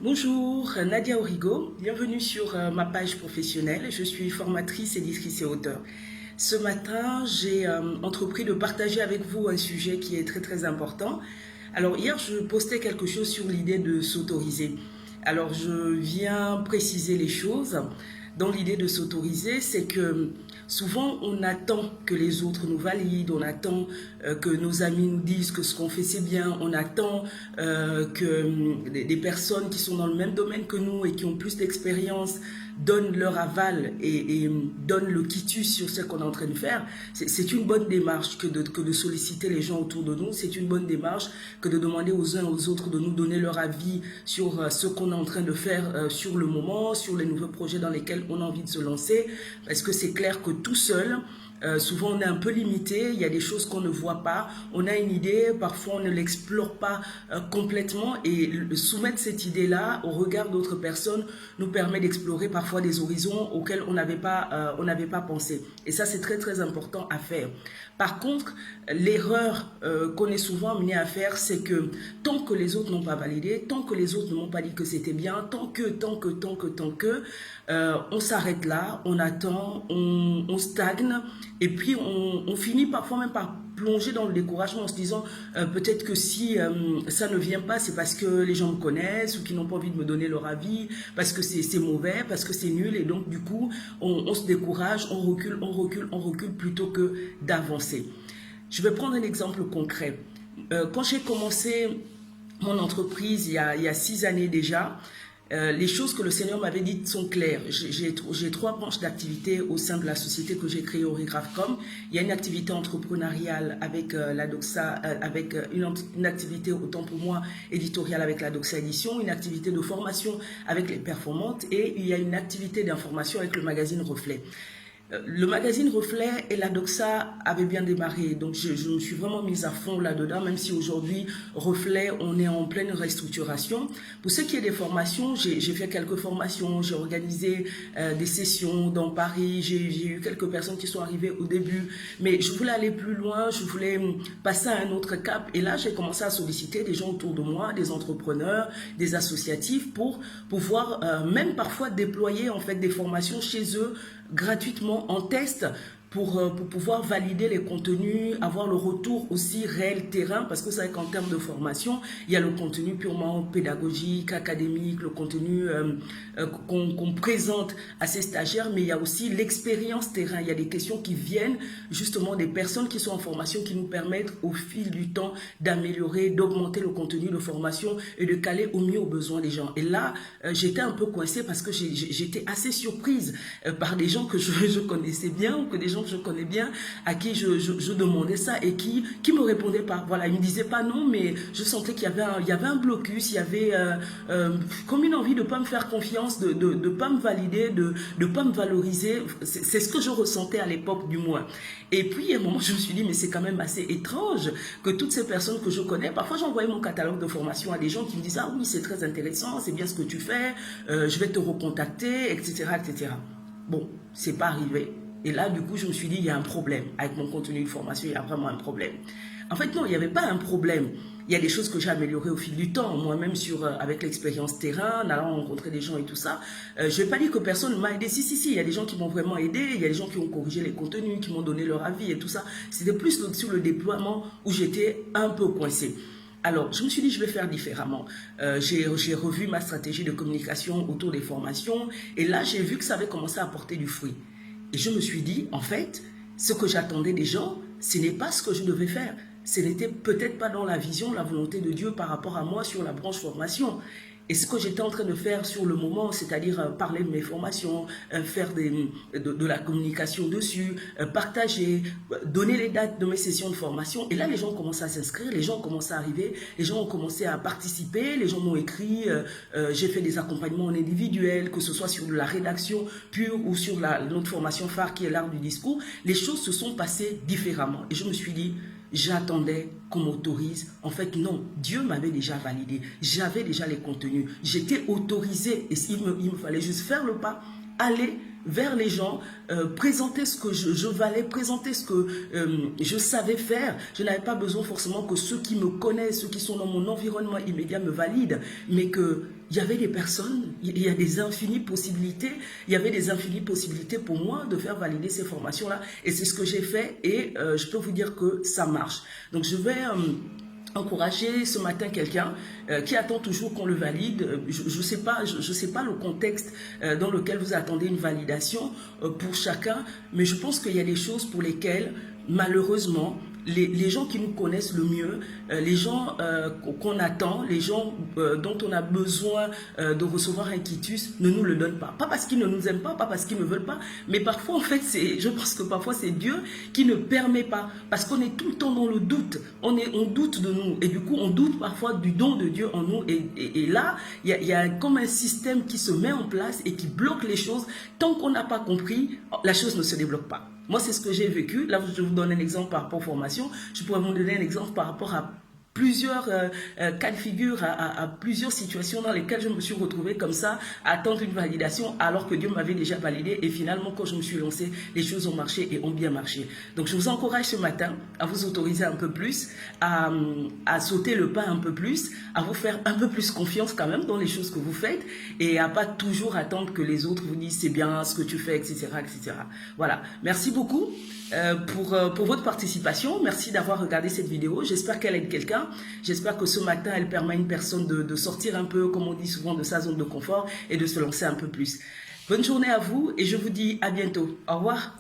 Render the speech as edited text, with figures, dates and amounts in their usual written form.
Bonjour, Nadia Origo, bienvenue sur ma page professionnelle. Je suis formatrice, éditrice et auteur. Ce matin, j'ai entrepris de partager avec vous un sujet qui est très important. Alors hier, je postais quelque chose sur l'idée de s'autoriser. Alors je viens préciser les choses. Dans l'idée de s'autoriser, c'est que souvent on attend que les autres nous valident, on attend que nos amis nous disent que ce qu'on fait c'est bien, on attend que des personnes qui sont dans le même domaine que nous et qui ont plus d'expérience donnent leur aval et donnent le quitus sur ce qu'on est en train de faire. C'est une bonne démarche que de solliciter les gens autour de nous, c'est une bonne démarche que de demander aux uns aux autres de nous donner leur avis sur ce qu'on est en train de faire sur le moment, sur les nouveaux projets dans lesquels on a envie de se lancer, parce que c'est clair que tout seul, souvent on est un peu limité, il y a des choses qu'on ne voit pas, on a une idée, parfois on ne l'explore pas complètement, et soumettre cette idée-là au regard d'autres personnes nous permet d'explorer parfois des horizons auxquels on n'avait pas pensé. Et ça, c'est très important à faire. Par contre, l'erreur qu'on est souvent amené à faire, c'est que tant que les autres n'ont pas validé, tant que les autres ne m'ont pas dit que c'était bien, tant que, on s'arrête là, on attend, on stagne, et puis on finit parfois même par plonger dans le découragement en se disant peut-être que si ça ne vient pas, c'est parce que les gens me connaissent ou qu'ils n'ont pas envie de me donner leur avis, parce que c'est mauvais, parce que c'est nul, et donc du coup on se décourage, on recule plutôt que d'avancer. Je vais prendre un exemple concret. Quand j'ai commencé mon entreprise il y a 6 années déjà, les choses que le Seigneur m'avait dites sont claires. J'ai 3 branches d'activité au sein de la société que j'ai créée, Origraphcom. Il y a une activité entrepreneuriale avec la Doxa, avec une activité autant pour moi éditoriale avec la Doxa Édition, une activité de formation avec les performantes, et il y a une activité d'information avec le magazine Reflet. Le magazine Reflet et la Doxa avaient bien démarré, donc je me suis vraiment mise à fond là-dedans, même si aujourd'hui, Reflet, on est en pleine restructuration. Pour ce qui est des formations, j'ai fait quelques formations, j'ai organisé des sessions dans Paris, j'ai eu quelques personnes qui sont arrivées au début, mais je voulais aller plus loin, je voulais passer à un autre cap, et là, j'ai commencé à solliciter des gens autour de moi, des entrepreneurs, des associatifs, pour pouvoir même parfois déployer en fait des formations chez eux, gratuitement en test pour pouvoir valider les contenus, avoir le retour aussi réel terrain, parce que c'est vrai qu'en termes de formation, il y a le contenu purement pédagogique, académique, le contenu qu'on présente à ces stagiaires, mais il y a aussi l'expérience terrain. Il y a des questions qui viennent justement des personnes qui sont en formation, qui nous permettent au fil du temps d'améliorer, d'augmenter le contenu de formation et de caler au mieux aux besoins des gens. Et là, j'étais un peu coincée parce que j'étais assez surprise par des gens que je connaissais bien, ou que des gens que je connais bien, à qui je demandais ça, et qui me répondaient pas. Voilà, ils me disaient pas non, mais je sentais qu'il y avait un blocus, il y avait comme une envie de pas me faire confiance, de pas me valider, de pas me valoriser. C'est ce que je ressentais à l'époque, du moins. Et puis à un moment, je me suis dit, mais c'est quand même assez étrange que toutes ces personnes que je connais, parfois j'envoyais mon catalogue de formation à des gens qui me disaient, ah oui, c'est très intéressant, c'est bien ce que tu fais, je vais te recontacter, etc. Bon, c'est pas arrivé. Et là, du coup, je me suis dit, il y a un problème. Avec mon contenu de formation, il y a vraiment un problème. En fait, non, il n'y avait pas un problème. Il y a des choses que j'ai améliorées au fil du temps, moi-même avec l'expérience terrain, en allant rencontrer des gens et tout ça. Je ne vais pas dire que personne ne m'a aidé. Si, il y a des gens qui m'ont vraiment aidé, il y a des gens qui ont corrigé les contenus, qui m'ont donné leur avis et tout ça. C'était plus sur le déploiement où j'étais un peu coincée. Alors, je me suis dit, je vais faire différemment. J'ai revu ma stratégie de communication autour des formations, et là, j'ai vu que ça avait commencé à porter du fruit. Et je me suis dit, en fait, ce que j'attendais des gens, ce n'est pas ce que je devais faire. Ce n'était peut-être pas dans la vision, la volonté de Dieu par rapport à moi sur la branche formation. Et ce que j'étais en train de faire sur le moment, c'est-à-dire parler de mes formations, faire de la communication dessus, partager, donner les dates de mes sessions de formation. Et là, les gens ont commencé à s'inscrire, les gens ont commencé à arriver, les gens ont commencé à participer, les gens m'ont écrit, j'ai fait des accompagnements en individuel, que ce soit sur la rédaction pure ou sur notre formation phare qui est l'art du discours. Les choses se sont passées différemment. Et je me suis dit, j'attendais qu'on m'autorise. En fait, non, Dieu m'avait déjà validé. J'avais déjà les contenus. J'étais autorisée. Et il me fallait juste faire le pas, aller vers les gens, présenter ce que je valais, présenter ce que je savais faire. Je n'avais pas besoin forcément que ceux qui me connaissent, ceux qui sont dans mon environnement immédiat me valident, mais qu'il y avait des personnes, il y a des infinies possibilités, il y avait des infinies possibilités pour moi de faire valider ces formations-là. Et c'est ce que j'ai fait et je peux vous dire que ça marche. Donc je vais encourager ce matin quelqu'un qui attend toujours qu'on le valide. Je sais pas le contexte dans lequel vous attendez une validation pour chacun, mais je pense qu'il y a des choses pour lesquelles malheureusement les gens qui nous connaissent le mieux, les gens qu'on attend, les gens dont on a besoin de recevoir un quitus ne nous le donnent pas. Pas parce qu'ils ne nous aiment pas parce qu'ils ne veulent pas, mais parfois en fait, je pense que parfois c'est Dieu qui ne permet pas, parce qu'on est tout le temps dans le doute, on doute de nous, et du coup on doute parfois du don de Dieu en nous, et là, il y a comme un système qui se met en place et qui bloque les choses. Tant qu'on n'a pas compris, la chose ne se débloque pas. Moi, c'est ce que j'ai vécu. Là, je vous donne un exemple par rapport aux formations. Je pourrais vous donner un exemple par rapport à plusieurs cas de figure, à plusieurs situations dans lesquelles je me suis retrouvée comme ça, à attendre une validation alors que Dieu m'avait déjà validé. Et finalement, quand je me suis lancée, les choses ont marché et ont bien marché. Donc, je vous encourage ce matin à vous autoriser un peu plus, à sauter le pas un peu plus, à vous faire un peu plus confiance quand même dans les choses que vous faites et à pas toujours attendre que les autres vous disent c'est bien ce que tu fais, etc., etc. Voilà. Merci beaucoup pour votre participation. Merci d'avoir regardé cette vidéo. J'espère qu'elle aide quelqu'un. J'espère que ce matin, elle permet à une personne de sortir un peu, comme on dit souvent, de sa zone de confort et de se lancer un peu plus. Bonne journée à vous et je vous dis à bientôt. Au revoir.